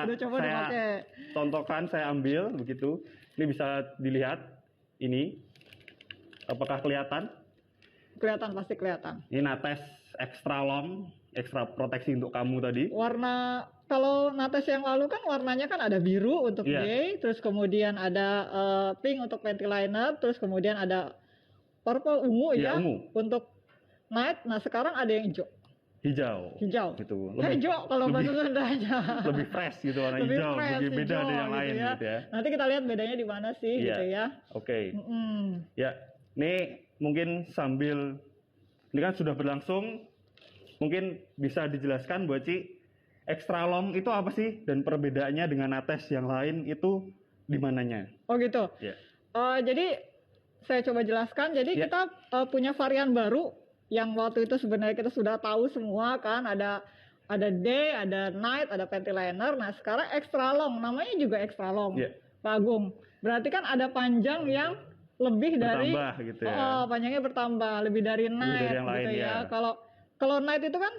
udah coba saya dipakai. contohkan, saya ambil begitu. Ini bisa dilihat. Ini apakah kelihatan? Kelihatan, pasti kelihatan. Ini Nates extra long, extra proteksi untuk kamu tadi. Warna, kalau Nates yang lalu kan warnanya kan ada biru untuk day, terus kemudian ada pink untuk panty liner, terus kemudian ada purple ungu ya ungu untuk night. Nah sekarang ada yang hijau gitu. hijau kalau bahasa Sundanya lebih fresh gitu, warna lebih hijau, fresh, lebih beda dari yang gitu lain ya. gitu ya. Nanti kita lihat bedanya di mana sih gitu ya. Oke. Ya, ini mungkin sambil ini kan sudah berlangsung, mungkin bisa dijelaskan Bu Aci, extra long itu apa sih dan perbedaannya dengan Nates yang lain itu di mananya? Oh gitu. Ya. Jadi saya coba jelaskan. Jadi kita punya varian baru yang waktu itu sebenarnya kita sudah tahu semua kan, ada day, ada night, ada panty liner. Nah sekarang extra long, namanya juga extra long, Pak Agung. Berarti kan ada panjang yang lebih bertambah, dari gitu ya. Panjangnya bertambah lebih dari night yang gitu lain, ya. Kalau night itu kan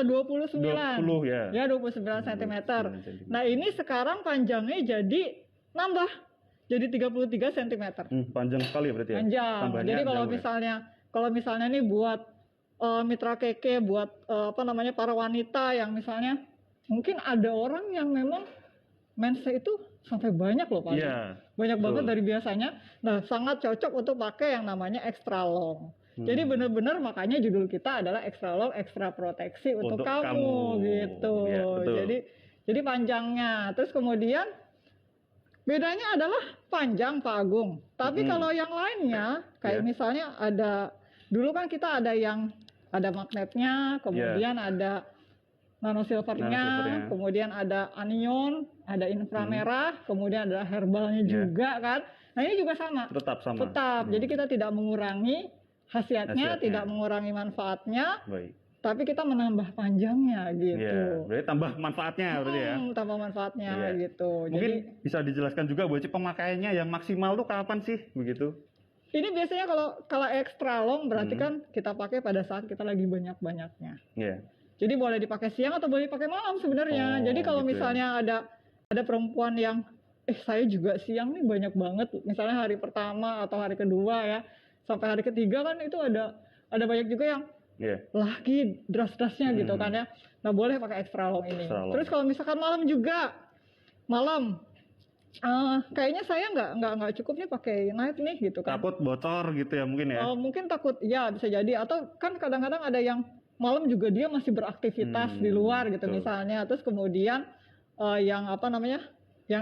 29 ya 29 cm. Nah ini sekarang panjangnya jadi nambah jadi 33 cm. Panjang sekali berarti ya. Panjang. Tambahnya jadi kalau misalnya nih buat mitra keke, buat para wanita yang misalnya mungkin ada orang yang memang mensnya itu sampai banyak loh Pak. Banyak banget dari biasanya. Nah sangat cocok untuk pakai yang namanya extra long. Jadi benar-benar makanya judul kita adalah extra long, extra proteksi untuk kamu gitu. Jadi panjangnya. Terus kemudian bedanya adalah panjang Pak Agung. Tapi kalau yang lainnya kayak misalnya dulu kan kita ada magnetnya, kemudian ada nano silvernya, kemudian ada anion, ada inframerah, kemudian ada herbalnya juga kan. Nah ini juga sama. Tetap sama. Tetap. Jadi kita tidak mengurangi khasiatnya, tidak mengurangi manfaatnya, tapi kita menambah panjangnya gitu. Berarti tambah manfaatnya berarti ya. Tambah manfaatnya gitu. Mungkin jadi bisa dijelaskan juga Bu Aci pemakaiannya yang maksimal tuh kapan sih begitu? Ini biasanya kalau extra long berarti kan kita pakai pada saat kita lagi banyak-banyaknya. Jadi boleh dipakai siang atau boleh dipakai malam sebenarnya. Jadi kalau misalnya ada perempuan yang saya juga siang nih banyak banget, misalnya hari pertama atau hari kedua ya, sampai hari ketiga kan itu ada banyak juga yang lagi deras-derasnya gitu kan ya. Nah boleh pakai extra long ini. Terus kalau misalkan malam juga, kayaknya saya nggak cukup nih pakai night nih gitu kan. Takut bocor gitu ya mungkin ya. Mungkin takut ya bisa jadi, atau kan kadang-kadang ada yang malam juga dia masih beraktivitas di luar gitu misalnya. Terus kemudian yang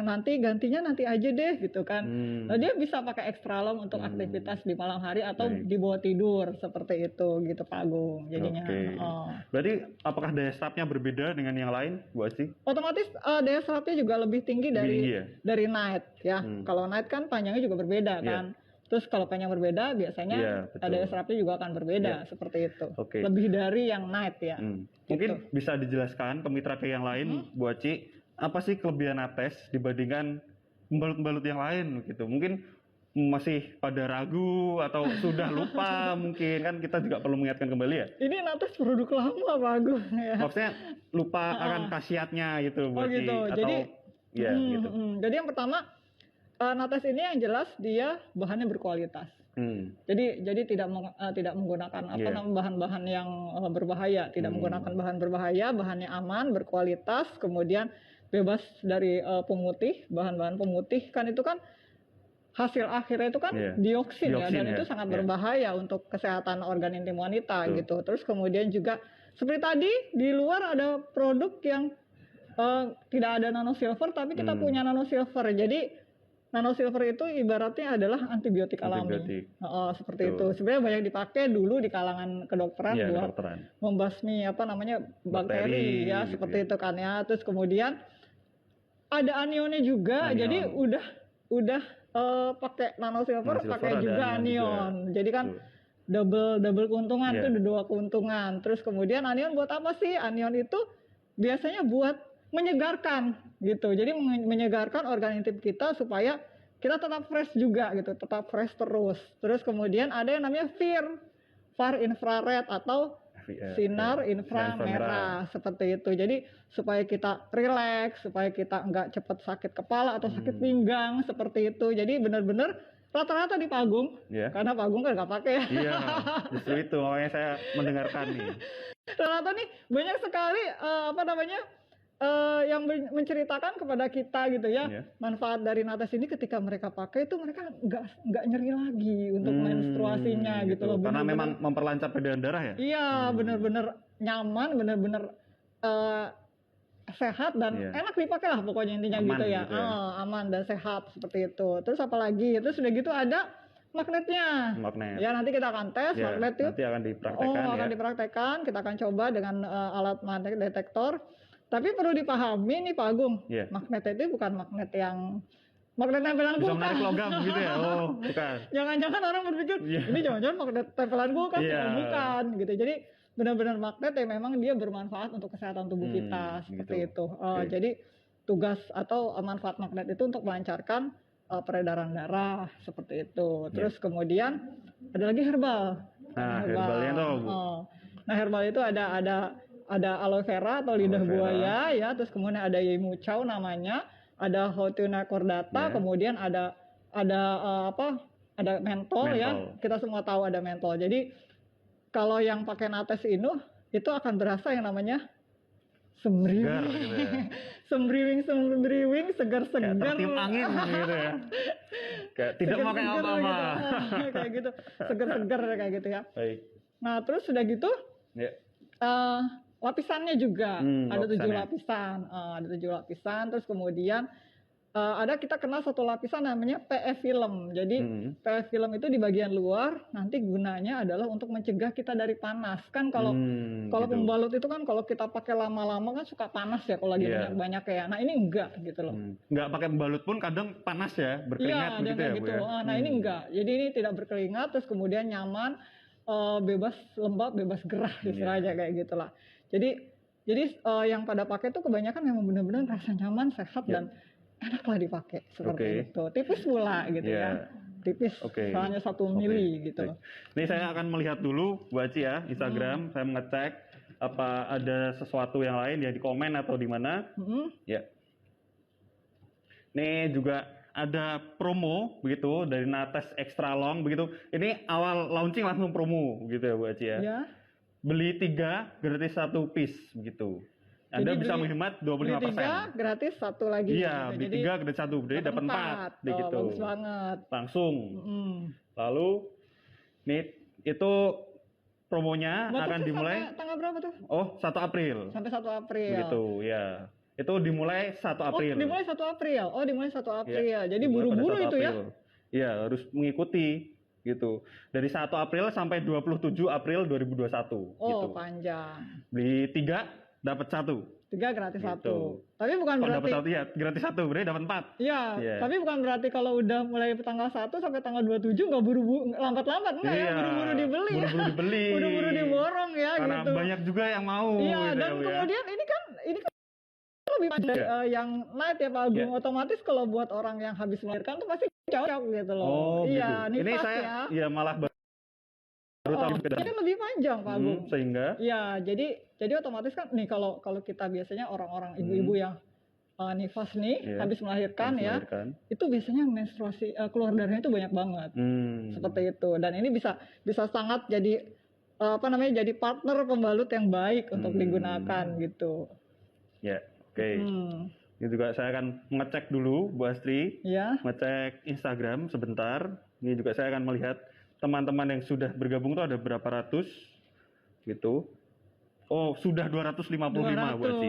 gantinya nanti aja deh gitu kan. Nah dia bisa pakai extra long untuk aktivitas di malam hari atau di bawah tidur seperti itu gitu Pak Agung jadinya. Berarti apakah daya serapnya berbeda dengan yang lain Bu Aci? Otomatis daya serapnya juga lebih tinggi dari night ya. Kalau night kan panjangnya juga berbeda kan. Terus kalau panjang berbeda biasanya daya serapnya juga akan berbeda seperti itu. Lebih dari yang night ya. Mungkin bisa dijelaskan ke mitra ke yang lain Bu Aci, apa sih kelebihan Nates dibandingkan pembalut-pembalut yang lain gitu? Mungkin masih pada ragu atau sudah lupa mungkin kan kita juga perlu mengingatkan kembali ya. Ini Nates produk lama Pak Agung ya. Maksudnya lupa akan khasiatnya gitu Bu Aci. Gitu. Atau gitu. Jadi yang pertama Nates ini yang jelas dia bahannya berkualitas. Jadi tidak menggunakan bahan-bahan yang berbahaya, tidak menggunakan bahan berbahaya, bahannya aman, berkualitas, kemudian bebas dari pemutih, bahan-bahan pemutih kan itu kan hasil akhirnya itu kan dioksin ya, dan itu sangat berbahaya untuk kesehatan organ intim wanita gitu. Terus kemudian juga seperti tadi di luar ada produk yang tidak ada nano silver, tapi kita punya nano silver. Jadi nano silver itu ibaratnya adalah antibiotik alami. Seperti itu. Sebenarnya banyak dipakai dulu di kalangan kedokteran buat membasmi bakteri ya, gitu seperti itu kan ya. Terus kemudian ada anionnya juga. Jadi udah pakai nano silver pakai juga anion. Jadi kan double keuntungan itu ada 2 keuntungan. Terus kemudian anion buat apa sih? Anion itu biasanya buat menyegarkan gitu. Jadi menyegarkan organ intim kita supaya kita tetap fresh juga gitu, tetap fresh terus. Terus kemudian ada yang namanya far infrared atau sinar inframerah seperti itu. Jadi supaya kita rileks, supaya kita nggak cepat sakit kepala atau sakit pinggang seperti itu. Jadi benar-benar rata-rata di Pagung, karena Pagung kan nggak pakai. Iya, justru itu makanya saya mendengarkan nih. Rata-rata nih banyak sekali yang menceritakan kepada kita gitu ya, manfaat dari Nates ini ketika mereka pakai itu mereka nggak nyeri lagi untuk menstruasinya gitu loh. Karena memang memperlancar peredaran darah ya. Iya, bener-bener nyaman, bener-bener sehat dan enak dipakai lah pokoknya intinya aman, gitu ya. Aman dan sehat seperti itu. Terus apalagi? Terus udah gitu ada magnetnya. Ya nanti kita akan tes magnet itu. Nanti akan dipraktekkan. Akan dipraktekkan. Kita akan coba dengan alat magnet detektor. Tapi perlu dipahami nih Pak Agung, magnet itu bukan magnet yang magnet tempelan kulkas. Bisa menarik logam gitu ya? Oh, bukan. Jangan-jangan orang berpikir ini jangan-jangan magnet tempelan kulkas, bukan gitu. Jadi benar-benar magnet yang memang dia bermanfaat untuk kesehatan tubuh kita seperti itu. Jadi tugas atau manfaat magnet itu untuk melancarkan peredaran darah seperti itu. Terus kemudian ada lagi herbal. Herbalnya tuh. Nah herbal itu ada aloe vera atau lidah buaya ya, terus kemudian ada yemucau namanya, ada Houthulina cordata, kemudian ada mentol ya. Kita semua tahu ada mentol. Jadi kalau yang pakai Nates ini itu akan berasa yang namanya semriwing, gitu ya. semriwing, segar-segar. Kayak tertiup angin gitu ya. Kayak tidak pakai apa-apa. Gitu. Kayak gitu, segar-segar kayak gitu ya. Baik. Nah terus sudah gitu, lapisannya juga ada 7 lapisan, ada 7 lapisan. Terus kemudian kita kenal satu lapisan namanya PE film. Jadi PE film itu di bagian luar nanti gunanya adalah untuk mencegah kita dari panas. Kan kalau pembalut itu kan kalau kita pakai lama-lama kan suka panas ya kalau lagi banyak ya. Nah ini enggak gitu loh. Enggak pakai pembalut pun kadang panas ya, berkeringat begitu ya, Bu ya. Nah ini enggak. Jadi ini tidak berkeringat, terus kemudian nyaman, bebas lembab, bebas gerah istilahnya kayak gitulah. Jadi yang pada pakai itu kebanyakan memang benar-benar rasa nyaman, sehat dan enak lah dipakai seperti itu. Tipis pula gitu ya. Tipis, soalnya 1 mili gitu. Ini saya akan melihat dulu Bu Aci ya, Instagram. Saya mengecek apa ada sesuatu yang lain ya di komen atau di mana. Ya. Ini juga ada promo begitu dari Nates Extra Long begitu. Ini awal launching langsung promo gitu ya Bu Aci ya. Beli 3 gratis 1 piece begitu. Anda bisa menghemat 25%. Beli 3 gratis 1 lagi. Iya, gitu. Beli 3 gratis 1, jadi dapat 4 begitu. Bagus banget. Langsung. Lalu nih itu promonya akan dimulai tanggal berapa tuh? 1 April. Sampai 1 April. Begitu, ya. Itu dimulai 1 April. Dimulai 1 April. Dimulai 1 April. Jadi buru-buru itu ya. Iya, harus mengikuti gitu. Dari 1 April sampai 27 April 2021 gitu. Panjang. Beli 3 dapat 1. 3 gratis gitu. 1. Tapi bukan berarti dapat 1 ya, gratis 1 berarti dapat 4. Iya, tapi bukan berarti kalau udah mulai tanggal 1 sampai tanggal 27 enggak buru-buru lambat-lambat enggak ya, buru-buru dibeli. Buru-buru dibeli. Buru-buru diborong ya. Karena gitu. Banyak juga yang mau Iya, gitu dan kemudian ini kan lebih panjang yang light ya Pak Agung. Otomatis kalau buat orang yang habis melahirkan tuh pasti cocok gitu loh. Iya, gitu. Ini saya ya malah baru tahu ini kan lebih panjang Pak Agung. Sehingga ya jadi otomatis kan nih kalau kita biasanya orang-orang ibu-ibu yang nifas nih habis melahirkan itu biasanya menstruasi keluar darahnya itu banyak banget. Seperti itu. Dan ini bisa sangat jadi jadi partner pembalut yang baik untuk digunakan gitu. Ya, oke. Ini juga saya akan mengecek dulu Bu Astri. Ngecek Instagram sebentar. Ini juga saya akan melihat teman-teman yang sudah bergabung itu ada berapa ratus gitu. Sudah 255 Bu Aci.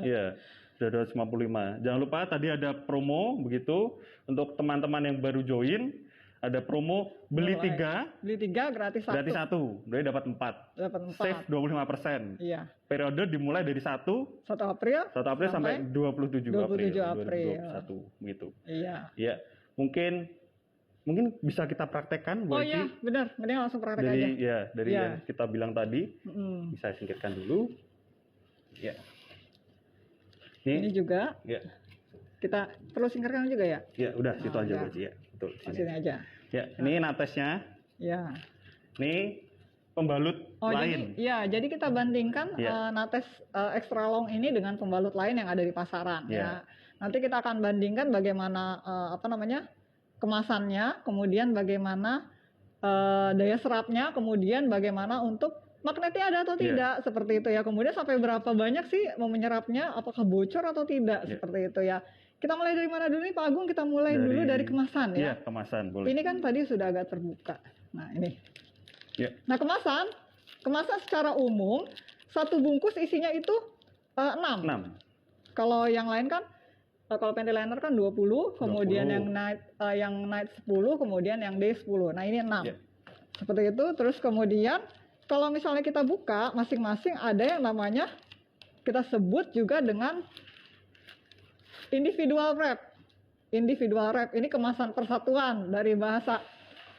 Iya, sudah 255. Jangan lupa tadi ada promo begitu untuk teman-teman yang baru join. Ada promo beli 3 gratis 1. Gratis 1, berarti dapat 4. Save 25%. Iya. Periode dimulai dari 1 April sampai 27 April 2021 gitu. Iya. Iya. Mungkin bisa kita praktekkan Bu Aci. Iya, benar. Mending langsung praktek aja. Iya, dari yang kita bilang tadi. Bisa singkirkan dulu. Ya. Ini juga. Ya. Kita perlu singkirkan juga ya? Ya, udah situ aja Bu Aci ya. Betul, sini aja. Ya, ini Natesnya. Ya. Ini pembalut lain. Jadi kita bandingkan Nates extra long ini dengan pembalut lain yang ada di pasaran. Ya. Nanti kita akan bandingkan bagaimana kemasannya, kemudian bagaimana daya serapnya, kemudian bagaimana untuk magnetnya ada atau tidak, seperti itu ya. Kemudian sampai berapa banyak sih mau menyerapnya, apakah bocor atau tidak, seperti itu ya. Kita mulai dari mana dulu nih Pak Agung? Kita mulai dulu dari kemasan ya. Iya, kemasan boleh. Ini kan tadi sudah agak terbuka. Nah ini. Nah kemasan secara umum satu bungkus isinya itu 6. Kalau yang lain kan, kalau Pentyliner kan 20, kemudian 20. yang night 10, kemudian yang day 10. Nah ini 6. Seperti itu. Terus kemudian kalau misalnya kita buka masing-masing ada yang namanya kita sebut juga dengan individual wrap. Individual wrap ini kemasan persatuan dari bahasa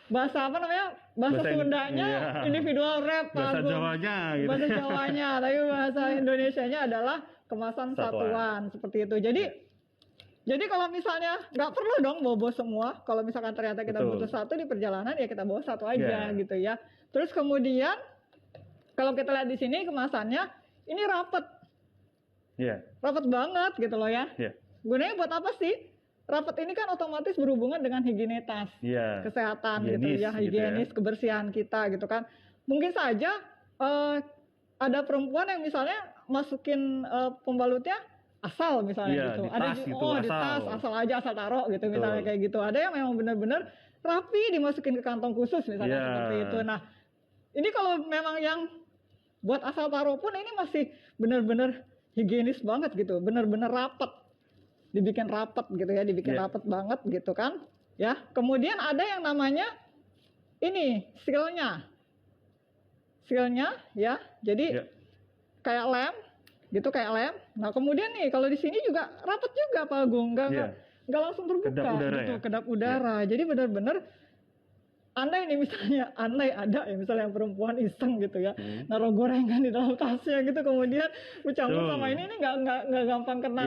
apa namanya? Bahasa Sundanya individual wrap. Bahasa Jawanya gitu. Bahasa Jawanya, tapi bahasa Indonesianya adalah kemasan satuan seperti itu. Jadi kalau misalnya nggak perlu dong bawa semua. Kalau misalkan ternyata kita butuh satu di perjalanan ya kita bawa satu aja gitu ya. Terus kemudian kalau kita lihat di sini kemasannya ini rapet. Rapet banget gitu loh ya. Gunanya buat apa sih? Rapet ini kan otomatis berhubungan dengan higienitas, kesehatan higienis, kebersihan kita gitu kan. Mungkin saja ada perempuan yang misalnya masukin pembalutnya asal misalnya gitu. Ada di tas asal aja, asal taruh gitu misalnya kayak gitu. Ada yang memang benar-benar rapi dimasukin ke kantong khusus misalnya seperti itu. Nah, ini kalau memang yang buat asal taruh pun ini masih benar-benar higienis banget gitu, benar-benar rapet. Dibikin rapet gitu ya, rapet banget gitu kan. Ya, kemudian ada yang namanya ini sealnya ya. Jadi kayak lem gitu, kayak lem. Nah, kemudian nih kalau di sini juga rapet juga Pak Agung, enggak langsung terbuka kedap udara. Jadi benar-benar andai nih misalnya, ada ya misalnya yang perempuan iseng gitu ya, naruh gorengan di dalam tasnya gitu, kemudian bercampur sama ini nggak gampang kena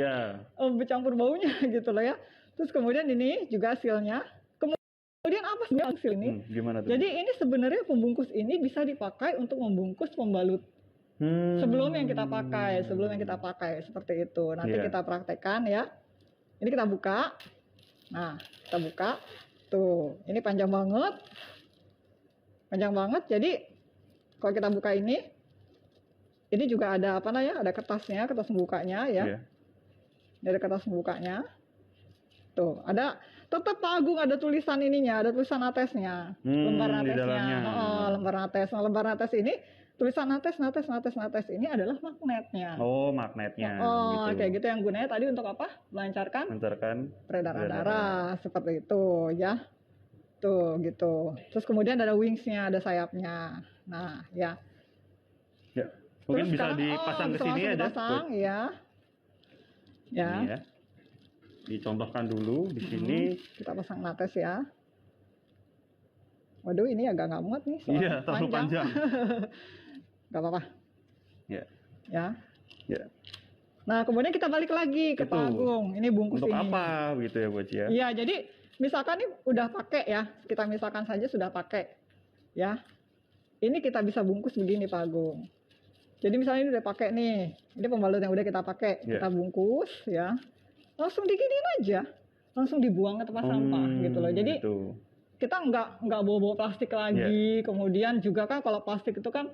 bercampur baunya gitu loh ya. Terus kemudian ini juga sealnya. Kemudian apa sih seal ini? Gimana tuh? Jadi ini sebenarnya pembungkus ini bisa dipakai untuk membungkus pembalut sebelum yang kita pakai seperti itu. Nanti kita praktekkan ya. Ini kita buka. Nah, kita buka. Tuh, ini panjang banget. Jadi kalau kita buka ini juga ada ada kertasnya, kertas pembukanya ya. Ini ada kertas pembukanya. Tuh, ada tetap Pak Agung ada tulisan ininya, ada tulisan natesnya, lembar natesnya. Lembar nates. Nah, lembar nates ini tulisan nates ini adalah magnetnya. Oh, magnetnya. Gitu. Kayak gitu yang gunanya tadi untuk apa? Melancarkan peredaran darah seperti itu ya. Tuh gitu. Terus kemudian ada wingsnya, ada sayapnya. Nah ya. Mungkin terus bisa dipasang ke sini aja. Dipasang ya. Ini ya. Dicontohkan dulu di sini. Kita pasang nates ya. Waduh, ini agak nggak muat nih. Iya, terlalu panjang. Gak apa-apa. Ya. Nah, kemudian kita balik lagi ke Pak Agung. Ini bungkus untuk ini. Untuk apa gitu ya, Bu Ci ya? Iya, jadi misalkan ini udah pakai ya. Kita misalkan saja sudah pakai. Ya. Ini kita bisa bungkus begini Pak Agung. Jadi misalnya ini udah pakai nih. Ini pembalut yang udah kita pakai. Kita bungkus ya. Langsung diginiin aja. Langsung dibuang ke tempat sampah gitu loh. Jadi kita nggak bawa plastik lagi. Kemudian juga kan kalau plastik itu kan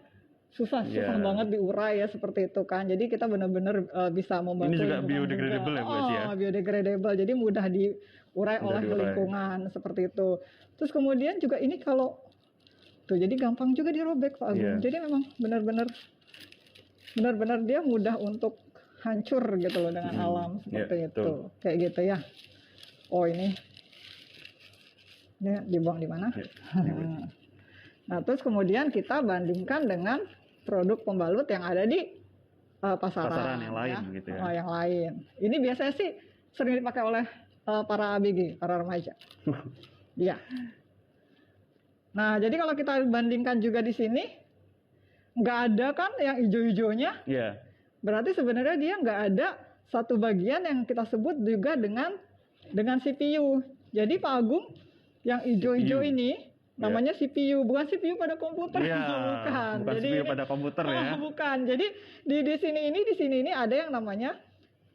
susah banget diurai ya seperti itu kan. Jadi kita benar-benar bisa membantu. Ini juga biodegradable ya Bu ya? Biodegradable. Jadi mudah diurai oleh lingkungan seperti itu. Terus kemudian juga ini kalau tuh jadi gampang juga dirobek Pak Agung. Jadi memang benar-benar dia mudah untuk hancur gitu loh dengan alam seperti itu. Kayak gitu ya. Oh ini dibuang di mana? Nah terus kemudian kita bandingkan dengan produk pembalut yang ada di pasaran yang lain gitu ya. Yang lain. Ini biasanya sih sering dipakai oleh para ABG, para remaja. Iya. Nah jadi kalau kita bandingkan juga di sini nggak ada kan yang hijau-hijaunya. Berarti sebenarnya dia nggak ada satu bagian yang kita sebut juga dengan CPU. Jadi Pak Agung yang hijau-hijau ini namanya CPU, bukan CPU pada komputer. Iya, bukan jadi CPU pada komputer ya. Bukan, jadi di sini ini ada yang namanya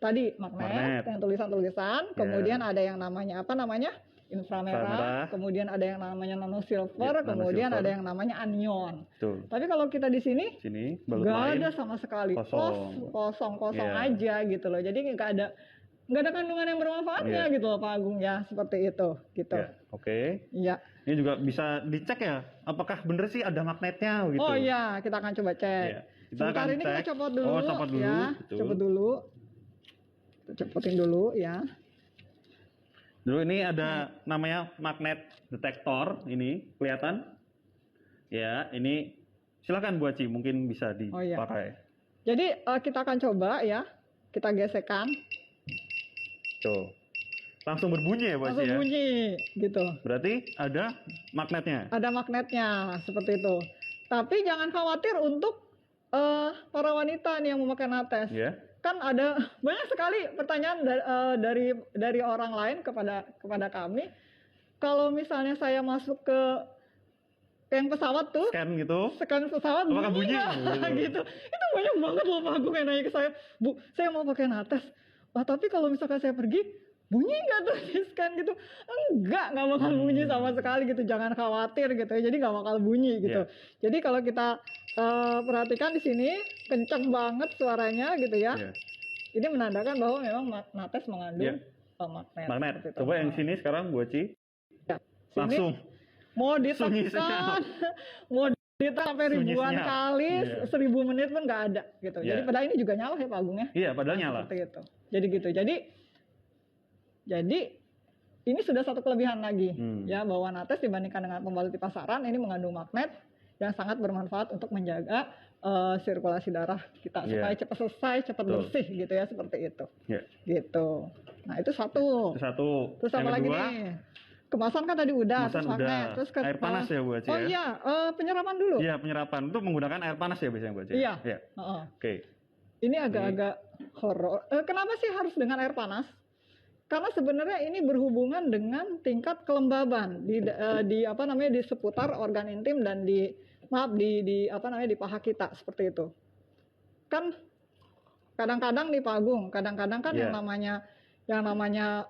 tadi magnet. Yang tulisan-tulisan, kemudian ada yang namanya apa namanya inframerah, kemudian ada yang namanya nanosilver, kemudian ada yang namanya anion. Tapi kalau kita di sini nggak ada sama sekali, kosong aja gitu loh. Jadi nggak ada kandungan yang bermanfaatnya gitu loh Pak Agung ya, seperti itu gitu. Oke. Iya. Ini juga bisa dicek ya, apakah bener sih ada magnetnya gitu. Oh iya, kita akan coba cek. Sebentar ini kita copot dulu. Copot dulu. Ya, copot dulu. Copotin dulu ya. Dulu ini ada namanya magnet detektor, ini kelihatan? Ya, ini silakan Bu Aci, mungkin bisa dipakai. Jadi kita akan coba ya, kita gesekkan. Tuh, langsung berbunyi ya Bu Aci ya? Langsung bunyi, gitu. Berarti ada magnetnya? Ada magnetnya, seperti itu. Tapi jangan khawatir untuk para wanita nih yang memakai nates. Kan ada banyak sekali pertanyaan dari orang lain kepada kami. Kalau misalnya saya masuk ke yang pesawat tuh, scan pesawat, apakah bunyi? Gitu. Itu banyak banget loh Pak Agung yang nanya ke saya, Bu, saya mau pakai nates. Tapi kalau misalkan saya pergi, bunyi nggak tuh di scan gitu? Nggak bakal bunyi sama sekali gitu. Jangan khawatir gitu ya. Jadi nggak bakal bunyi gitu. Jadi kalau kita perhatikan di sini kencang banget suaranya gitu ya. Ini menandakan bahwa memang nates mengandung magnet. Coba yang sini sekarang Bu Aci. Langsung. Mau ditekan, mau ditekan sampai ribuan kali, 1000 menit pun nggak ada gitu. Jadi padahal ini juga nyala ya Pak Agung ya. Iya, padahal nyala. Seperti itu. Jadi gitu. Jadi ini sudah satu kelebihan lagi ya, bahwa nates dibandingkan dengan pembalut di pasaran ini mengandung magnet yang sangat bermanfaat untuk menjaga sirkulasi darah kita supaya cepat selesai, cepat bersih gitu ya, seperti itu. Gitu. Nah, itu satu. Terus apa lagi nih? Kemasan kan tadi udah, terus magnet, terus air panas ya Bu Aci ya? Oh iya, penyerapan dulu. Iya, penyerapan. Itu menggunakan air panas ya biasanya Bu Aci? Iya. Oke. Ini agak-agak horor. Kenapa sih harus dengan air panas? Karena sebenarnya ini berhubungan dengan tingkat kelembaban di apa namanya di seputar organ intim dan di apa namanya di paha kita, seperti itu. Kan kadang-kadang nih Pak Agung, kadang-kadang kan yang namanya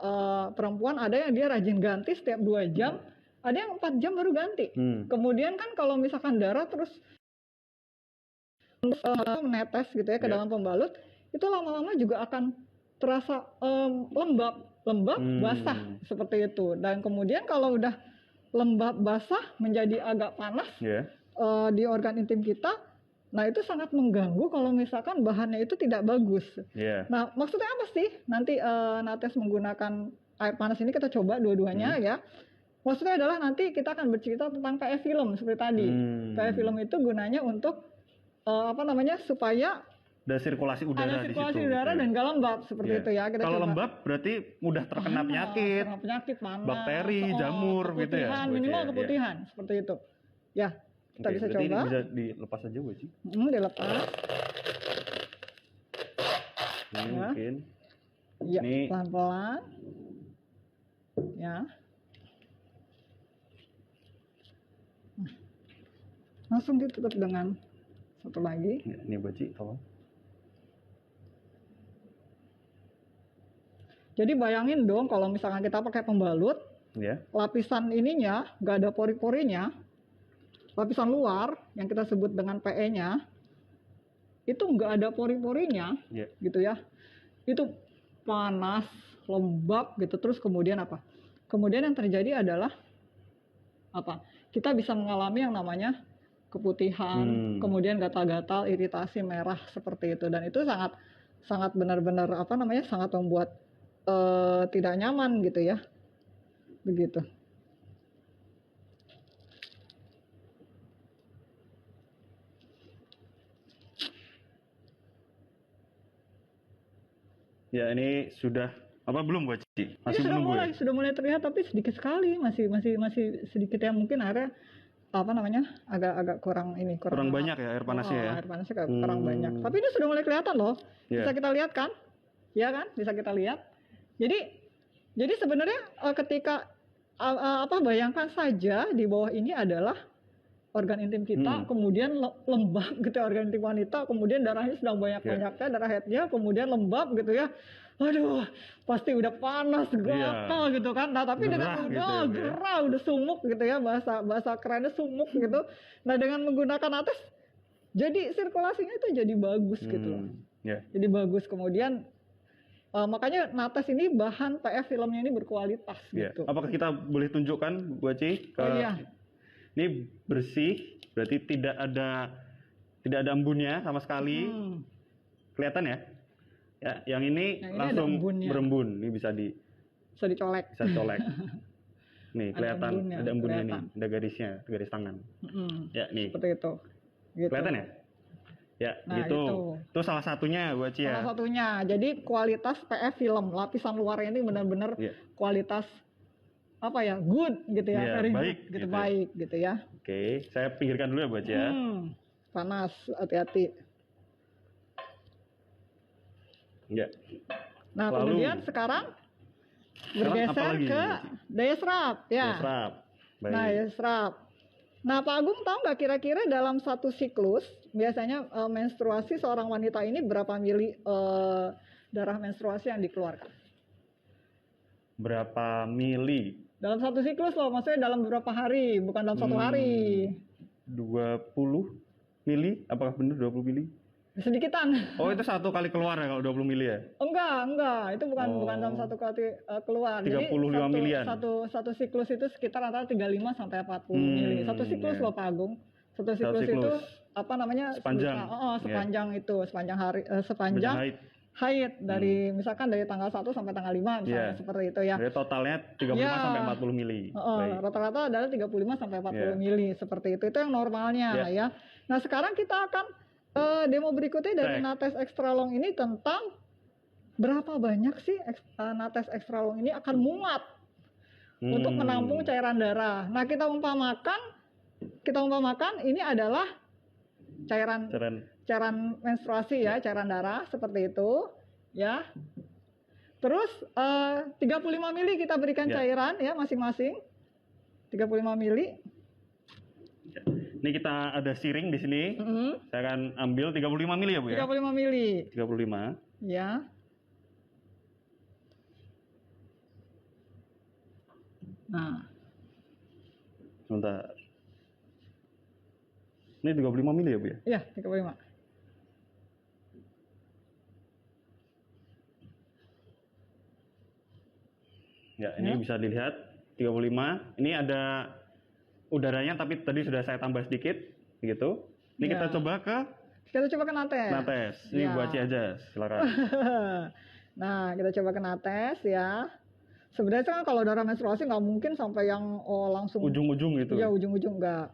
perempuan ada yang dia rajin ganti setiap 2 jam, ada yang 4 jam baru ganti. Kemudian kan kalau misalkan darah terus menetes gitu ya ke dalam pembalut, itu lama-lama juga akan terasa lembab basah seperti itu. Dan kemudian kalau udah lembab basah menjadi agak panas di organ intim kita, nah itu sangat mengganggu kalau misalkan bahannya itu tidak bagus. Nah, maksudnya apa sih nanti nates menggunakan air panas ini? Kita coba dua-duanya ya. Maksudnya adalah nanti kita akan bercerita tentang PE film seperti tadi. PE film itu gunanya untuk apa namanya, supaya ada sirkulasi udara di situ. Dan gak lembab seperti itu ya. Kalau lembab berarti mudah terkena penyakit, panas, bakteri, jamur gitu ya. Minimal keputihan seperti itu. Ya, kita bisa coba. Ini bisa dilepas aja Bu Aci. Dilepas. Ini mungkin. Ya, pelan-pelan. Ya. Langsung ditutup dengan satu lagi. Ini Bu Aci, tolong. Jadi bayangin dong kalau misalkan kita pakai pembalut, lapisan ininya nggak ada pori-porinya, lapisan luar yang kita sebut dengan PE-nya, itu nggak ada pori-porinya, gitu ya. Itu panas, lembab gitu. Terus kemudian apa? Kemudian yang terjadi adalah apa? Kita bisa mengalami yang namanya keputihan, kemudian gatal-gatal, iritasi, merah seperti itu. Dan itu sangat benar-benar apa namanya, sangat membuat tidak nyaman gitu ya, begitu. Ya, ini sudah apa belum Bu Aci? Masih sudah mulai terlihat, tapi sedikit sekali, masih sedikit ya, mungkin airnya apa namanya agak kurang banyak ya air panasnya ya. Air panasnya kurang banyak. Tapi ini sudah mulai kelihatan loh. Bisa kita lihat kan? Ya kan? Bisa kita lihat. Jadi sebenarnya ketika bayangkan saja di bawah ini adalah organ intim kita, kemudian lembab gitu ya, organ intim wanita, kemudian darahnya sedang banyak-banyaknya, darah haidnya, kemudian lembab gitu ya. Aduh, pasti udah panas, gatal gitu kan. Nah, tapi dengan udah gerah, udah sumuk gitu ya, bahasa kerennya sumuk gitu. Nah, dengan menggunakan nates, jadi sirkulasinya itu jadi bagus gitu. Jadi bagus. Kemudian makanya nates ini bahan PF filmnya ini berkualitas gitu. Apakah kita boleh tunjukkan Bu Aci? Ini bersih, berarti tidak ada embunnya sama sekali. Kelihatan ya? Ya, yang ini langsung berembun. Ini bisa dicolek. Nih, kelihatan ada embunnya nih, ada garisnya, garis tangan. Ya, nih. Seperti itu. Gitu. Kelihatan ya? Ya, nah, gitu. Itu salah satunya Bu Aci ya. Salah satunya. Jadi kualitas PF film, lapisan luarnya ini benar-benar kualitas good gitu ya, very baik, good gitu, baik gitu ya. Oke, saya pinggirkan dulu ya Bu Aci ya. Panas, hati-hati. Ya. Nah, kemudian sekarang bergeser ke daya serap ya. Daya serap. Baik. Nah, daya serap. Nah, Pak Agung tahu nggak kira-kira dalam satu siklus biasanya menstruasi seorang wanita ini berapa mili darah menstruasi yang dikeluarkan? Berapa mili? Dalam satu siklus loh, maksudnya dalam beberapa hari, bukan dalam satu hari. 20 mili? Apakah benar 20 mili? Sedikitan. Oh, itu satu kali keluar ya kalau 20 mili ya? Enggak. Itu bukan dalam satu kali keluar. 35 Jadi milian. Satu siklus itu sekitar antara 35 sampai 40 mili. Satu siklus loh Pak Agung. Satu siklus itu sepanjang. Sepanjang itu, sepanjang hari, sepanjang haid dari misalkan dari tanggal 1 sampai tanggal 5 misalnya seperti itu ya. Jadi totalnya 35 sampai 40 mili. Rata-rata adalah 35 sampai 40 mili seperti itu. Itu yang normalnya ya. Nah, sekarang kita akan demo berikutnya dari nates extra long ini tentang berapa banyak sih nates extra long ini akan muat untuk menampung cairan darah. Nah, kita umpamakan ini adalah cairan menstruasi ya, cairan darah seperti itu ya. Terus 35 mili kita berikan cairan ya masing-masing. 35 mili. Ini kita ada siring di sini. Saya akan ambil 35 mili ya Bu ya. 35 mili. 35. Ya. Nah. Sebentar. Ini 35 mili ya Bu ya? Iya, 35. Ya, ini bisa dilihat 35. Ini ada udaranya tapi tadi sudah saya tambah sedikit gitu. Ini kita coba ke nates. Nates. Ini Bu Aci aja, silakan. Nah, kita coba ke nates ya. Sebenarnya kan kalau darah menstruasi nggak mungkin sampai yang langsung ujung-ujung gitu. Iya, ujung-ujung enggak.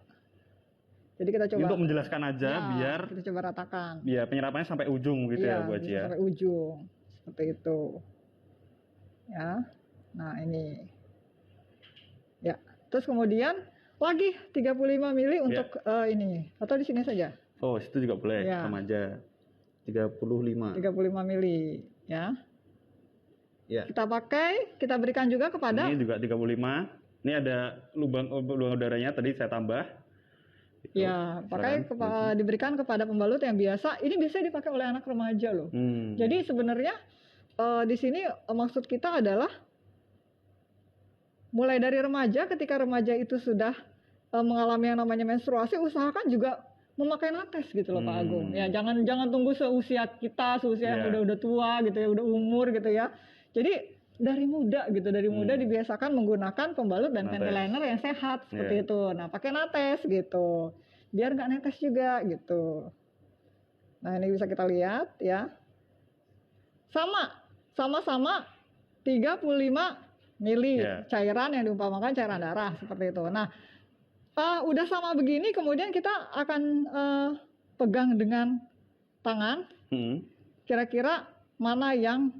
Jadi kita coba untuk menjelaskan aja biar kita coba ratakan. Iya, penyerapannya sampai ujung gitu ya Bu Aci ya. Sampai ujung. Seperti itu. Ya. Nah, ini. Ya. Terus kemudian lagi 35 mili untuk ini. Atau di sini saja? Oh, situ juga boleh, sama aja. 35 mili, ya. Ya. Kita berikan juga kepada. Ini juga 35. Ini ada lubang udaranya tadi saya tambah. Gitu. Ya, pakai diberikan kepada pembalut yang biasa. Ini bisa dipakai oleh anak remaja loh. Jadi sebenarnya di sini maksud kita adalah mulai dari remaja, ketika remaja itu sudah mengalami yang namanya menstruasi, usahakan juga memakai nates gitu loh Pak Agung. Ya, jangan tunggu seusia kita, yang udah tua gitu ya, udah umur gitu ya. Jadi dari muda dibiasakan menggunakan pembalut dan panty liner yang sehat seperti itu. Nah, pakai nates gitu. Biar nggak netes juga gitu. Nah, ini bisa kita lihat ya. Sama-sama 35 mili cairan yang diumpamakan cairan darah seperti itu. Nah, udah sama begini, kemudian kita akan pegang dengan tangan. Kira-kira mana yang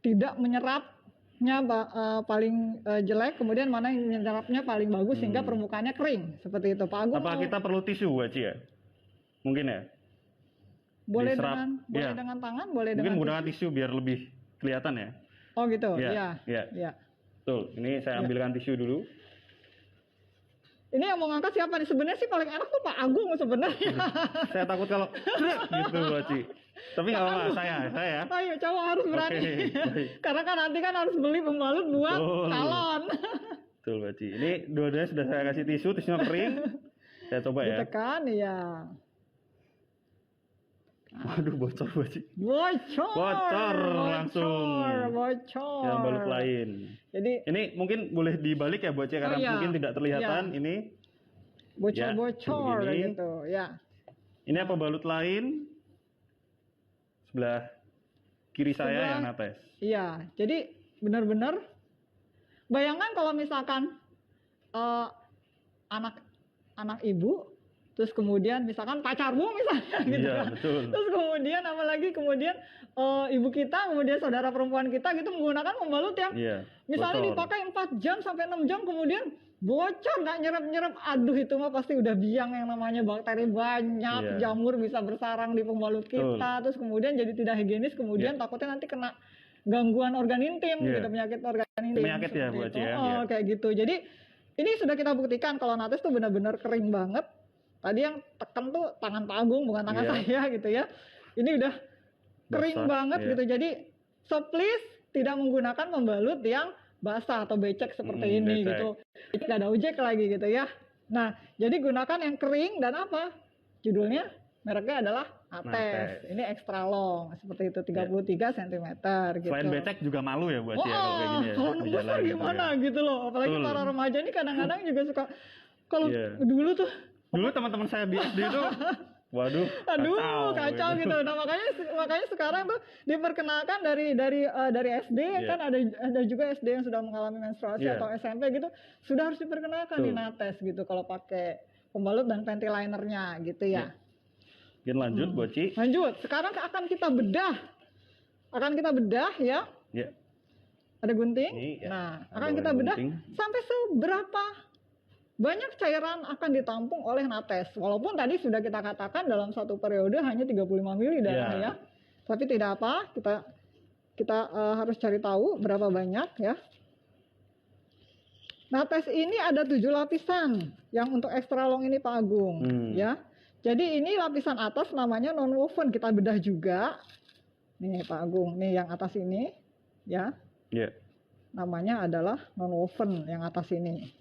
tidak menyerapnya paling jelek, kemudian mana yang menyerapnya paling bagus sehingga permukaannya kering seperti itu. Pak Agung. Apa kita perlu tisu Bu Aci ya? Mungkin ya. Boleh dengan tangan, boleh mungkin dengan menggunakan tisu biar lebih kelihatan ya. Oh gitu, ya. Ya. Betul. Ini saya ambilkan tisu dulu. Ini yang mau ngangkat siapa nih? Sebenarnya sih paling enak tuh Pak Agung sebenarnya. Saya takut kalau gitu Mbak Ci. Tapi nggak apa-apa, saya. Ayo cowok harus berani. Karena kan nanti kan harus beli pembalut buat calon. Betul Mbak Ci. Ini dua-duanya sudah saya kasih tisunya kering. Saya coba ya. Ditekan ya. Waduh, bocor Mbak Ci. Bocor langsung. Bocor. Yang balut lain. Jadi ini mungkin boleh dibalik ya Mbak Ci karena mungkin tidak terlihatan ini. Bocor gitu ya. Ini apa balut lain? Sebelah kiri saya yang nates. Iya, jadi benar-benar bayangkan kalau misalkan anak ibu, terus kemudian misalkan pacarmu misalnya gitu kan. Betul. Terus kemudian ibu kita, kemudian saudara perempuan kita gitu menggunakan pembalut yang misalnya dipakai 4 jam sampai 6 jam kemudian bocor, nggak nyerap, aduh itu mah pasti udah biang, yang namanya bakteri banyak, jamur bisa bersarang di pembalut kita, terus kemudian jadi tidak higienis, kemudian takutnya nanti kena gangguan organ intim, gitu, penyakit organ intim. Penyakit ya Bu Aci ya. Kayak gitu. Jadi ini sudah kita buktikan kalau nates tuh benar-benar kering banget. Tadi yang tekan tuh tangan Pak Agung, bukan tangan saya gitu ya. Ini udah kering banget gitu. Jadi so please tidak menggunakan pembalut yang basah atau becek seperti ini gitu. Tidak ada ojek lagi gitu ya. Nah, jadi gunakan yang kering dan apa? Judulnya mereknya adalah Nates. Ini extra long seperti itu 33 cm gitu. Selain becek juga malu ya buat ya kalau kayak gini ya. Kalau besar gimana gitu loh. Apalagi para remaja ini kadang-kadang juga suka kalau dulu teman-teman saya di SD itu waduh, kacau gitu. Nah, makanya sekarang tuh diperkenalkan dari SD kan ada juga SD yang sudah mengalami menstruasi atau SMP gitu, sudah harus diperkenalkan di Nates gitu kalau pakai pembalut dan panty linernya gitu ya. Mungkin lanjut Bu Ci. Lanjut. Sekarang akan kita bedah ya. Ada gunting. Nah, akan kita bedah sampai seberapa banyak cairan akan ditampung oleh Nates. Walaupun tadi sudah kita katakan dalam satu periode hanya 35 ml darah ya. Tapi tidak apa, kita harus cari tahu berapa banyak ya. Nates ini ada 7 lapisan. Yang untuk extra long ini Pak Agung ya. Jadi ini lapisan atas namanya non woven, kita bedah juga. Nih Pak Agung, nih yang atas ini ya. Namanya adalah non woven yang atas ini.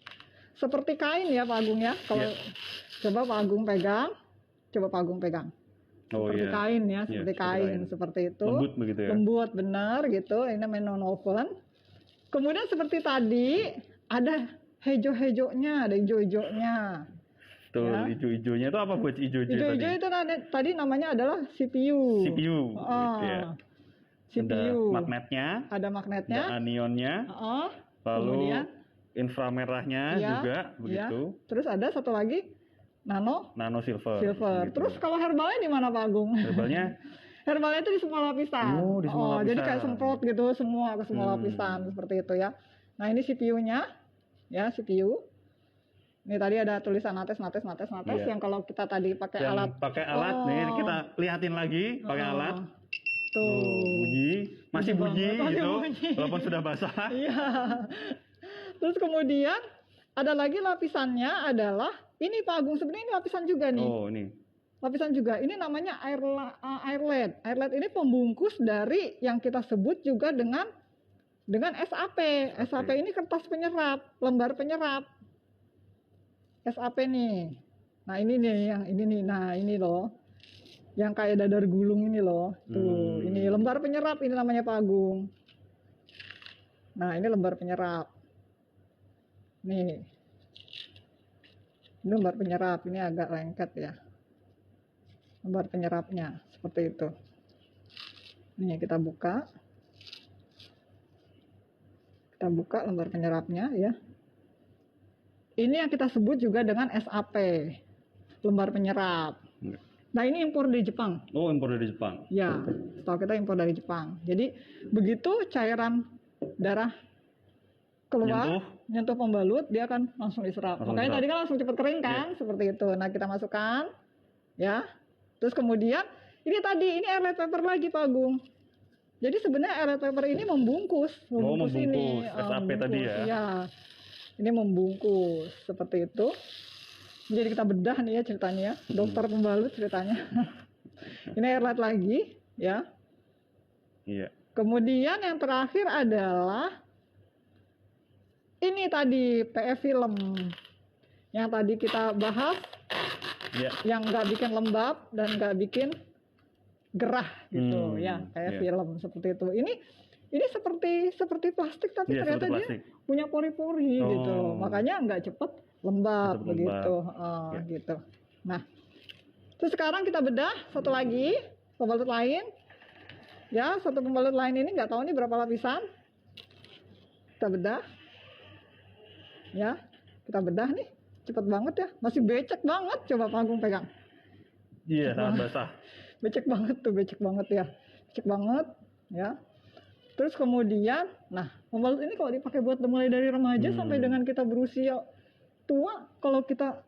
Seperti kain ya Pak Agung ya. Kalau coba Pak Agung pegang. Seperti kain ya, seperti kain seperti itu. Lembut begitu ya. Lembut benar gitu. Ini namanya non woven. Kemudian seperti tadi ada hijau-hijaunya, ada hijau-hijaunya. Tuh, hijau-hijaunya itu apa buat hijau-hijau tadi? Hijau-hijau itu tadi namanya adalah CPU. CPU. CPU. Ada magnetnya. Ada anionnya. Lalu kemudian inframerahnya juga begitu. Terus ada satu lagi nano silver. Gitu. Terus kalau herbalnya di mana Pak Agung? Herbalnya itu di semua lapisan. Di semua lapisan. Jadi kayak semprot gitu ke semua lapisan seperti itu ya. Nah, ini CPU-nya. Ya, CPU. Ini tadi ada tulisan Nates yang kalau kita tadi pakai alat. Pakai alat nih kita lihatin lagi pakai alat. Tuh. Bunyi, masih bunyi gitu. Walaupun sudah basah. Iya. Terus kemudian ada lagi lapisannya adalah ini Pak Agung, sebenarnya ini lapisan juga nih. Ini. Lapisan juga. Ini namanya airlet. Airlet ini pembungkus dari yang kita sebut juga dengan SAP. SAP ini kertas penyerap, lembar penyerap. SAP nih. Nah, ini nih yang ini nih. Nah, ini loh. Yang kayak dadar gulung ini loh. Tuh, ini lembar penyerap ini namanya Pak Agung. Nah, ini lembar penyerap. Nih. Ini lembar penyerap, ini agak lengket ya. Lembar penyerapnya seperti itu. Nih, kita buka. Kita buka lembar penyerapnya ya. Ini yang kita sebut juga dengan SAP, lembar penyerap. Nah, ini impor dari Jepang. Impor dari Jepang. Ya, setahu kita impor dari Jepang. Jadi begitu cairan darah keluar, nyentuh pembalut, dia akan langsung diserap. Makanya tadi kan langsung cepat kering kan, seperti itu. Nah, kita masukkan, ya. Terus kemudian ini airlet paper lagi Pak Agung. Jadi sebenarnya airlight paper ini membungkus ini, SAP tadi ya. Iya. Ini membungkus seperti itu. Jadi kita bedah nih ya ceritanya ya. Dokter pembalut ceritanya. Ini airlight lagi ya. Iya. Kemudian yang terakhir adalah ini tadi PE film yang tadi kita bahas, yang nggak bikin lembab dan nggak bikin gerah gitu ya, PE film seperti itu. Ini seperti plastik tapi ternyata dia punya pori-pori gitu loh. Makanya nggak cepet lembab begitu. Gitu. Nah, terus sekarang kita bedah satu lagi pembalut lain. Ya, satu pembalut lain ini nggak tahu nih berapa lapisan. Kita bedah. Ya, kita bedah nih, cepet banget ya, masih becek banget. Coba Pak Agung pegang. Iya, sangat basah. Becek banget tuh, becek banget ya, becek banget ya. Terus kemudian, nah pembalut ini kalau dipakai buat mulai dari remaja sampai dengan kita berusia tua, kalau kita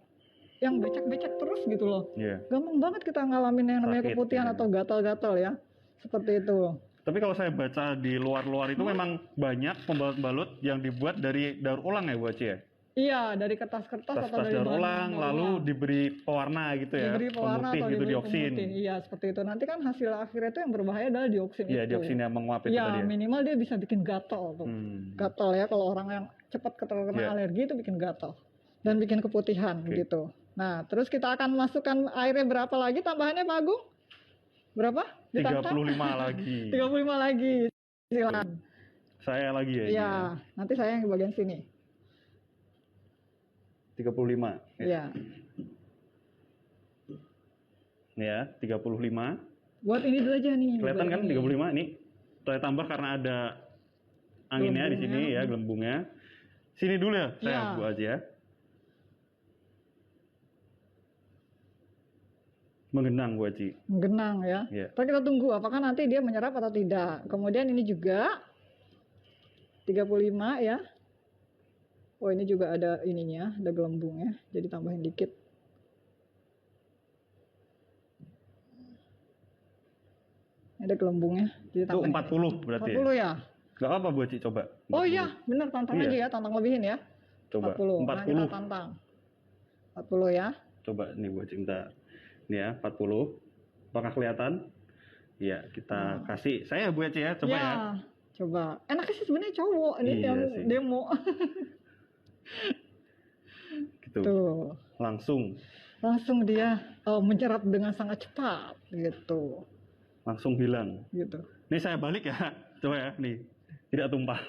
yang becek-becek terus gitu loh, gampang banget kita ngalamin yang namanya keputihan atau gatal-gatal ya, seperti itu. Tapi kalau saya baca di luar-luar itu memang banyak pembalut-pembalut yang dibuat dari daur ulang ya Bu Aci ya? Iya, dari kertas-kertas atau dari daur ulang, lalu diberi pewarna gitu ya, diberi pewarna atau gitu, diberi dioksin. Pemutih. Iya, seperti itu. Nanti kan hasil akhirnya itu yang berbahaya adalah dioksin itu. Iya, dioksin yang menguap itu tadi ya. Minimal dia bisa bikin gatal tuh. Gatal ya, kalau orang yang cepat terkena alergi itu bikin gatal. Dan bikin keputihan gitu. Nah, terus kita akan masukkan airnya berapa lagi tambahannya Pak Agung? Berapa? 35 lagi. 35 lagi. Silakan. Saya lagi ya? Iya, nanti saya yang di bagian sini. 35. Iya. Ya, 35. Buat ini dulu aja nih. Kelihatan kan 35 ini. Saya tambah karena ada anginnya di sini ya, gelembungnya. Sini dulu ya, saya buat aja ya. Menggenang Bu Aci. Menggenang ya. Tapi kita tunggu apakah nanti dia menyerap atau tidak. Kemudian ini juga 35 ya. Oh ini juga ada ininya, ada gelembungnya. Jadi tambahin dikit. Ada gelembungnya. Jadi itu 40 berarti 40 ya? Gak apa Bu Aci, coba. 40. Oh iya, benar tantang aja ya, tantang lebihin ya. Coba 40. Nah, kita tantang. 40 ya. Coba nih Bu Aci, bentar. Ini ya, 40. Apakah kelihatan? Ya, kita kasih. Saya Bu Aci ya, coba ya. Coba. Enaknya sih sebenarnya cowok. Ini yang demo. Gitu. Tuh. Langsung dia menyerap dengan sangat cepat gitu. Langsung hilang. Gitu. Ini saya balik ya. Coba ya, nih. Tidak tumpah.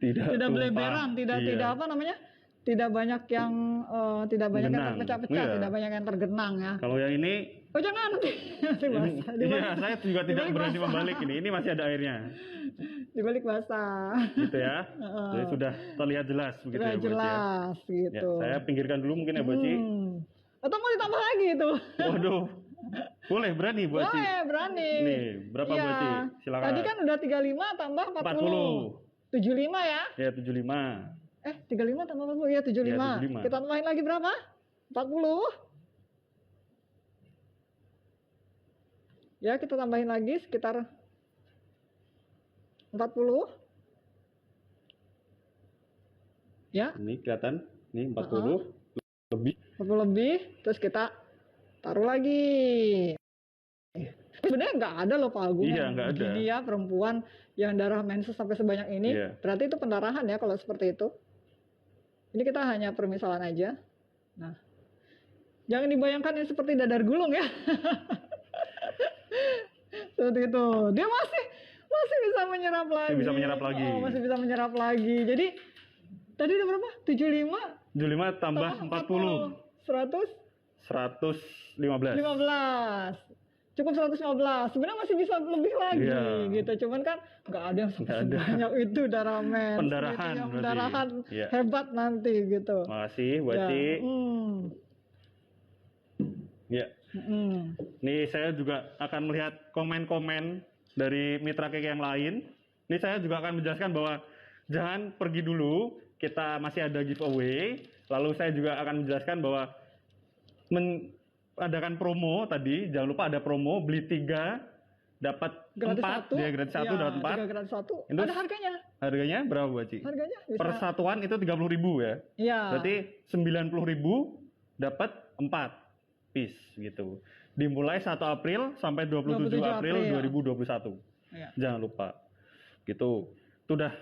Tidak beleberan, tidak apa namanya? Tidak banyak yang yang terpecah-pecah, tidak banyak yang tergenang ya. Kalau yang ini, oh jangan nanti basah. Iya, saya juga tidak berani membalik ini masih ada airnya. Dibalik basah. Gitu ya. Jadi sudah terlihat jelas begitu ya, jelas ya. Gitu. Ya, saya pinggirkan dulu mungkin ya Bu Aci. Atau mau ditambah lagi itu? Waduh. Boleh, berani Bu Aci. Boleh, berani. Nih, berapa Bu Aci? Silakan. Tadi kan udah 35 tambah 40. 75 ya? Ya, 75. 35 tambah 40 ya 75. Ya, 75. Kita tambahin lagi berapa? 40. Ya, kita tambahin lagi sekitar 40. Ya. Ini kelihatan, nih 40 lebih. 40 lebih, terus kita taruh lagi. Sebenarnya nggak ada loh Pak Agung. Iya, nggak ada. Gini ya perempuan yang darah menses sampai sebanyak ini, berarti itu pendarahan ya kalau seperti itu. Ini kita hanya permisalan aja. Nah, jangan dibayangkan ini seperti dadar gulung ya. Seperti itu. Dia masih bisa menyerap lagi. Masih bisa menyerap lagi. Jadi tadi udah berapa? 75. 75 tambah 40. 115. Cukup 115. Sebenarnya masih bisa lebih lagi gitu. Cuman kan nggak ada yang sebanyak itu darah mens. Pendarahan. Gitu, pendarahan hebat nanti gitu. Makasih Bu Aci. Ya. Nih saya juga akan melihat komen-komen dari mitra keke yang lain. Ini saya juga akan menjelaskan bahwa jangan pergi dulu. Kita masih ada giveaway. Lalu saya juga akan menjelaskan bahwa adakan promo tadi, jangan lupa ada promo beli 3 dapat gratis 4, satu, dia gratis 1 dapat 4. 3 gratis 1. Itu Ada harganya. Harganya berapa Bu Aci? Harganya bisa. Per satuan itu 30.000 ya. Iya. Berarti 90.000 dapat 4 piece gitu. Dimulai 1 April sampai 27 April 2021. Ya. Jangan lupa. Gitu. Itu udah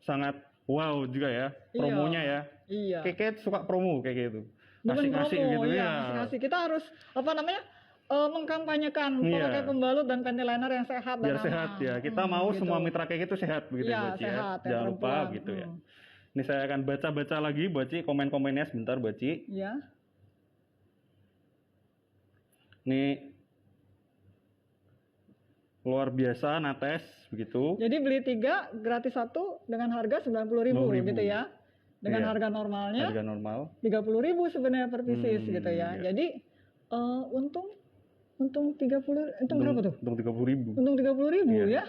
sangat wow juga ya promonya ya. Iya. Keke suka promo kayak gitu. Ngasih-ngasih gitu ya. Ngasih-ngasih. Kita harus mengkampanyekan pakai pembalut dan panty liner yang sehat dan biar aman. Sehat ya. Kita mau gitu. Semua mitra Keke itu sehat begitu ya, Bu Aci sehat, ya. Jangan lupa gitu ya. Ini saya akan baca-baca lagi Bu Aci komen-komennya sebentar Bu Aci. Iya. Ini luar biasa Nates begitu. Jadi beli 3 gratis 1 dengan harga 90.000 gitu ya. Dengan harga normalnya. Harga normal. 30.000 sebenarnya per pieces gitu ya. Iya. Jadi untung 30, untung berapa tuh? Untung 30.000. Untung 30.000 ya.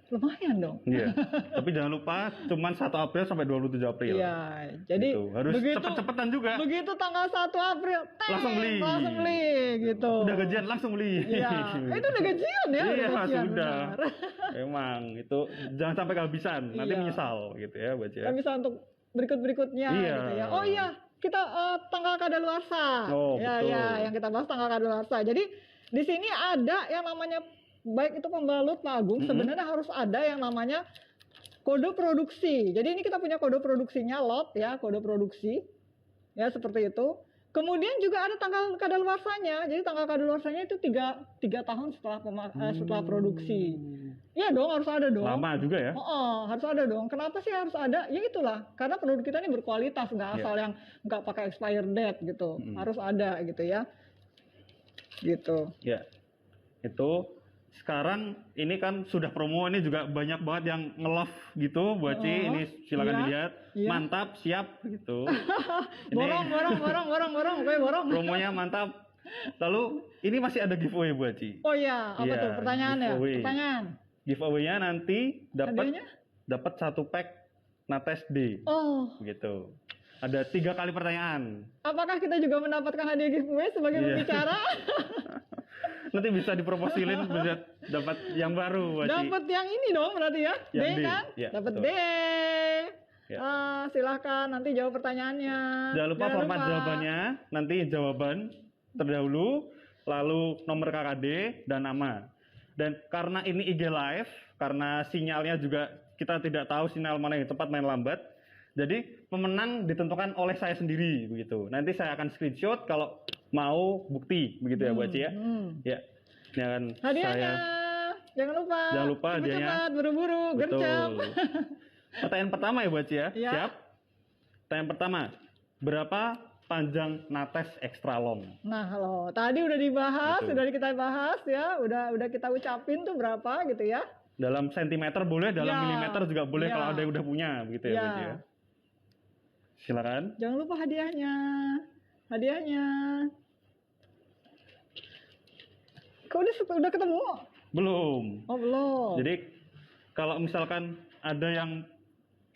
Lumayan dong. Iya. Tapi jangan lupa cuman 1 April sampai 27 April. Iya. Jadi gitu. Harus cepet-cepetan juga. Begitu tanggal 1 April, langsung beli gitu. Udah gajian langsung beli. Iya. Itu udah gajian ya. Iya, sudah. Emang itu jangan sampai kehabisan. Nanti menyesal gitu ya, Bu Aci. Kan bisa untuk berikutnya gitu ya. Oh iya, kita tanggal kadaluarsa. Betul. Yang kita bahas tanggal kadaluarsa. Jadi di sini ada yang namanya baik itu pembalut Pak Agung, sebenarnya harus ada yang namanya kode produksi. Jadi ini kita punya kode produksinya, lot ya, kode produksi. Ya, seperti itu. Kemudian juga ada tanggal kadaluarsanya. Jadi tanggal kadaluarsanya itu 3 tahun setelah produksi. Iya dong, harus ada dong. Lama juga ya? Harus ada dong. Kenapa sih harus ada? Ya itulah, karena produk kita ini berkualitas, nggak asal yang nggak pakai expired date gitu. Harus ada gitu ya. Gitu. Ya, itu sekarang ini kan sudah promo, ini juga banyak banget yang nge-love gitu Bu Aci. Ini silakan dilihat. Mantap, siap gitu. borong. Promonya mantap. Lalu ini masih ada giveaway Bu Aci. Oh iya, apa tuh pertanyaannya? Pertanyaan. Giveaway-nya nanti dapat 1 pack Nates D. Gitu. Ada 3 kali pertanyaan. Apakah kita juga mendapatkan hadiah giveaway sebagai pembicara? Nanti bisa diproposilin, bisa dapat yang baru. Dapat yang ini dong berarti ya, D kan? Ya, dapat D. Ya. Silahkan nanti jawab pertanyaannya. Jangan lupa format jawabannya. Nanti jawaban terdahulu, lalu nomor KKD dan nama. Dan karena ini IG live, karena sinyalnya juga kita tidak tahu sinyal mana yang cepat, mana yang lambat. Jadi pemenang ditentukan oleh saya sendiri begitu. Nanti saya akan screenshot kalau mau bukti begitu ya Bu Aci ya. Ya. Ini akan hadiahnya. Jangan lupa hadiahnya. Cepat, buru-buru, gercep. Pertanyaan pertama ya Bu Aci ya. Siap? Pertanyaan pertama. Berapa panjang Nates extra long? Nah, kalau tadi udah dibahas, sudah kita bahas ya, udah kita ucapin tuh berapa gitu ya. Dalam sentimeter boleh, dalam milimeter juga boleh kalau ada yang udah punya begitu ya Bu Aci ya. Silakan. Jangan lupa hadiahnya. Kau udah ketemu? Belum. Oh, belum. Jadi kalau misalkan ada yang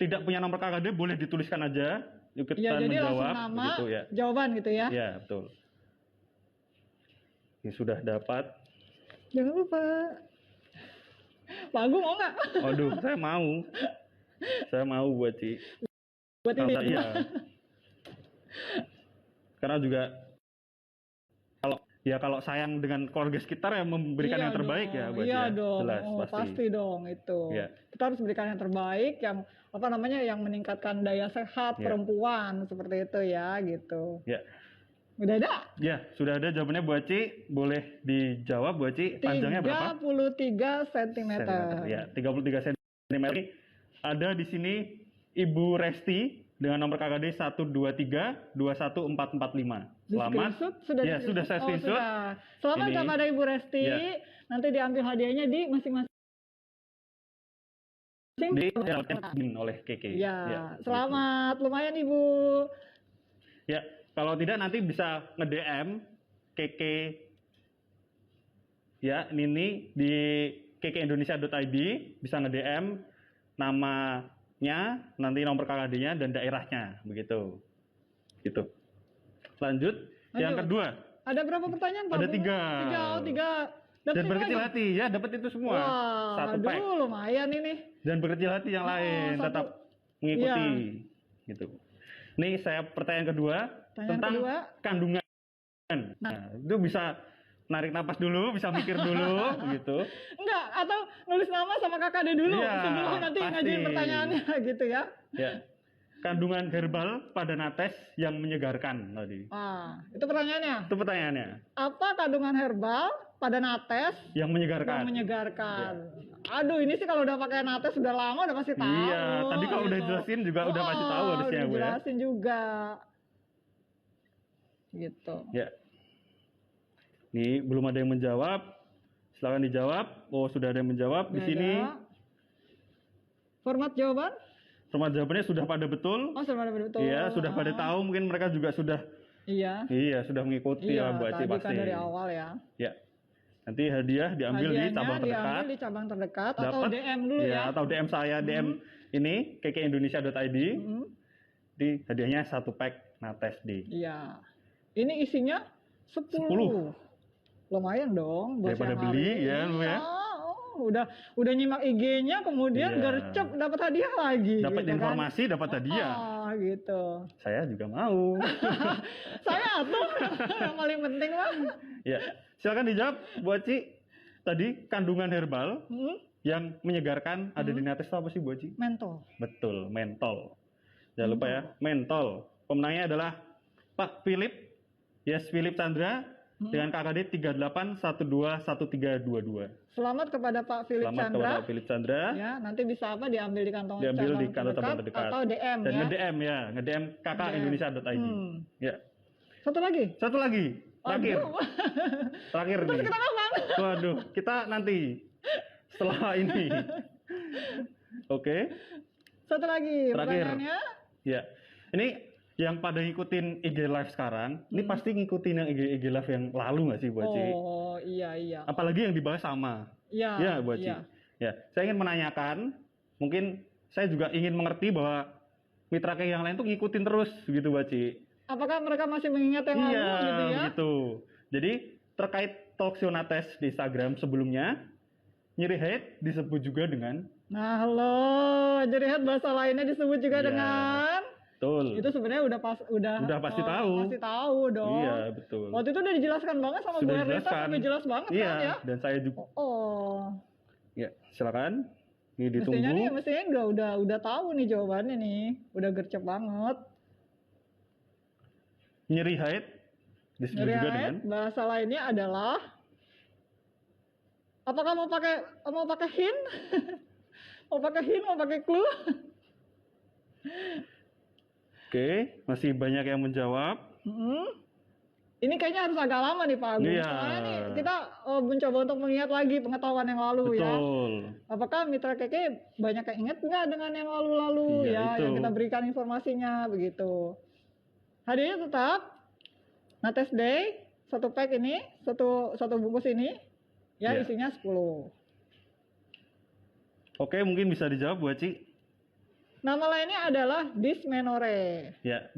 tidak punya nomor KKD boleh dituliskan aja. Kita jadi menjawab nama, gitu ya. Jawaban gitu ya. Iya, betul. Ini sudah dapat. Jangan lupa. Pak Agung mau nggak? Waduh, saya mau. Saya mau Bu Aci. Buat ini. Iya. Karena juga kalau sayang dengan keluarga sekitar ya memberikan yang terbaik dong. Ya Bu Aci. Iya ya. dong. Jelas, pasti dong itu. Ya. Kita harus berikan yang terbaik yang yang meningkatkan daya sehat perempuan seperti itu ya gitu. Ya. Udah ada? Ya, sudah ada jawabannya Bu Aci. Boleh dijawab Bu Aci, panjangnya berapa? 33 cm. Ya, 33 cm. Ada di sini Ibu Resti dengan nomor KKD 123 21445. Selamat. Sudah saya screenshot. Selamat kepada Ibu Resti. Ya. Nanti diambil hadiahnya di masing-masing oleh Keke. Ya, selamat. Gitu. Lumayan Ibu. Ya, kalau tidak nanti bisa nge-DM Keke ya, Nini di kekeindonesia.id, bisa nge-DM namanya, nanti nomor KKD-nya dan daerahnya, begitu. Gitu. Lanjut. Yang kedua. Ada berapa pertanyaan Pak? Ada 3. 3. Dan berkecil hati, ya dapat itu semua. Wah, satu pack. Lumayan ini. Dan berkecil hati yang lain tetap mengikuti. Gitu. Nih saya pertanyaan kedua tentang kandungan. Nah, itu bisa narik napas dulu, bisa mikir dulu, gitu. Enggak, atau nulis nama sama KKD dulu sebelum nanti ngajuin pertanyaannya, gitu ya. Ya. Kandungan herbal pada nates yang menyegarkan tadi. Itu pertanyaannya. Itu pertanyaannya. Apa kandungan herbal pada nates yang menyegarkan? Yang menyegarkan. Ya. Aduh, ini sih kalau udah pakai nates sudah lama udah pasti tahu. Iya, tadi kalau udah jelasin juga udah pasti tahu harusnya, Bu ya. Jelasin juga. Gitu. Ya. Nih belum ada yang menjawab. Silakan dijawab. Oh, sudah ada yang menjawab di sini. Format jawaban? Format jawabannya sudah pada betul. Oh, sudah pada betul. Iya, sudah pada tahu. Mungkin mereka juga sudah. Iya. Iya, sudah mengikuti ya, Bu Aci pasti. Kan dari awal ya. Ya. Nanti hadiah diambil di cabang terdekat. Diambil di cabang terdekat atau DM dulu ya. Atau DM saya, DM ini kkeindonesia.id. Di hadiahnya 1 pack Nates D. Iya. Ini isinya 10. Lumayan dong buat daripada beli ya, Bu ya. Udah nyimak IG-nya kemudian gercep dapat hadiah lagi. Dapat gitu informasi, dapat hadiah. Gitu. Saya juga mau. Saya tuh yang paling penting mah. Ya, silakan dijawab Bu Aci. Tadi kandungan herbal yang menyegarkan ada di Nates itu apa sih Bu Aci? Mentol. Betul, mentol. Jangan lupa ya, mentol. Pemenangnya adalah Pak Philip. Yes, Philip Chandra. Dengan KKD 38121322. Selamat kepada Pak Philip Chandra. Selamat kepada Pak Philip Chandra. Ya, nanti bisa diambil di kantong cabang terdekat atau DM dan nge-DM ya, nge-DM kkeindonesia.id. Ya. Satu lagi. Terakhir. Terakhir terus nih. Kita kapan? Waduh, kita nanti setelah ini. Oke. Satu lagi. Terakhir. Pertanyaannya? Ya. Ini yang pada ngikutin IG Live sekarang, ini pasti ngikutin yang IG Live yang lalu nggak sih, Bu Aci? Oh, iya. Apalagi yang dibahas sama. Iya. Ya, Bu Aci. Ya, saya ingin menanyakan, mungkin saya juga ingin mengerti bahwa mitra kayak yang lain tuh ngikutin terus, gitu, Bu Aci. Apakah mereka masih mengingat yang lalu, gitu ya? Iya, begitu. Jadi, terkait Talkshow Nates di Instagram sebelumnya, Nyeri Head disebut juga dengan... Nah, halo. Nyeri Head bahasa lainnya disebut juga dengan... Betul. Itu sebenarnya udah pasti tahu. Pasti tahu dong. Iya, betul. Waktu itu udah dijelaskan banget sama Bu Ernita, sampai jelas banget kan ya. Dan saya juga. Ya, silakan. Ini ditunggu. Mestinya udah tahu nih jawabannya nih. Udah gercep banget. Nyeri haid disebut juga dengan bahasa lainnya adalah apakah mau pakai hint? Mau pakai clue? Oke, masih banyak yang menjawab. Ini kayaknya harus agak lama nih Pak Agung. Iya. Soalnya nih kita mencoba untuk mengingat lagi pengetahuan yang lalu. Betul. Ya. Apakah mitra keke banyak yang ingat nggak dengan yang lalu-lalu iya, ya, yang kita berikan informasinya begitu. Hadiahnya tetap Nates Day, 1 pack ini, satu bungkus ini, ya isinya 10. Oke, mungkin bisa dijawab Bu Aci. Nama lainnya adalah dysmenorrhea. Ya,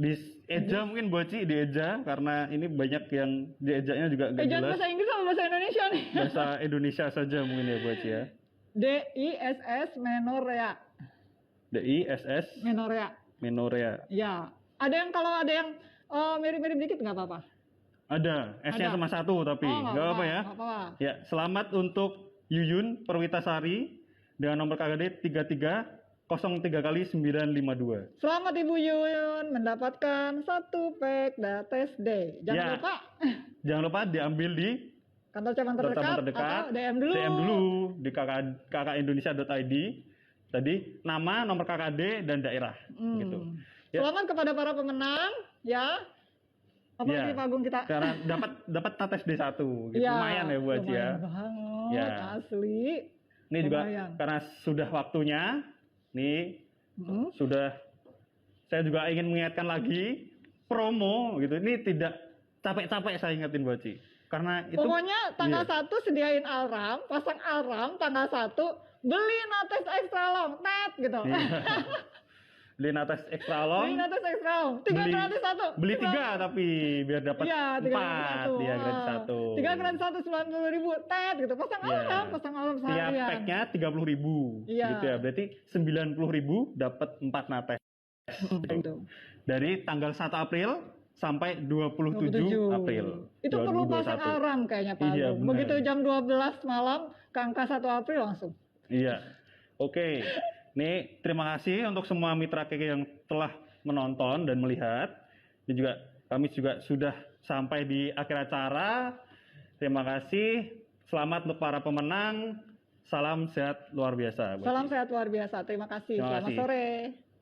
eja mungkin Bu Aci dieja karena ini banyak yang diejanya juga nggak jelas. Bahasa Inggris sama bahasa Indonesia nih. Bahasa Indonesia saja mungkin ya Bu Aci ya. DISS menorrhea. DISS menorrhea. Ya, kalau ada yang mirip-mirip dikit nggak apa-apa. Ada, S-nya cuma 1 tapi nggak apa-apa ya. Ya, selamat untuk Yuyun Perwitasari dengan nomor KKD 3303x952. Selamat Ibu Yuyun mendapatkan 1 pack Nates Day. Jangan lupa diambil di kantor cabang terdekat atau DM dulu di kkeindonesia.id. Tadi nama, nomor KKD dan daerah gitu. Ya. Selamat kepada para pemenang ya. Apalagi Pak Agung kita. Karena dapat Nates D1 gitu. Lumayan ya Bu Aci ya. Banget, asli. Ini juga karena sudah waktunya nih saya juga ingin mengingatkan lagi promo gitu. Ini tidak capek-capek saya ingetin Bu Aci. Karena itu pokoknya tanggal 1 sediain alarm, pasang alarm tanggal 1 beli Nates Extra Long, gitu. Beli natas extra long. Beli natas extra long. 3 gratis 1. Beli 3 tapi biar dapat Iya, 3 4. Iya, gratis 1. 3 gratis 1 90.000 tet gitu. Pasang alarm seharian. Tiap packnya 30.000 gitu ya. Berarti 90.000 dapat 4 natas. Dari tanggal 1 April sampai 27 April. Itu 2021. Perlu pasang alarm kayaknya Pak. Iya, begitu jam 12 malam ke angka 1 April langsung. Iya. Oke. Nih, terima kasih untuk semua mitra Keke yang telah menonton dan melihat. Dan juga kami juga sudah sampai di akhir acara. Terima kasih. Selamat untuk para pemenang. Salam sehat luar biasa. Salam sehat luar biasa. Terima kasih. Selamat sore.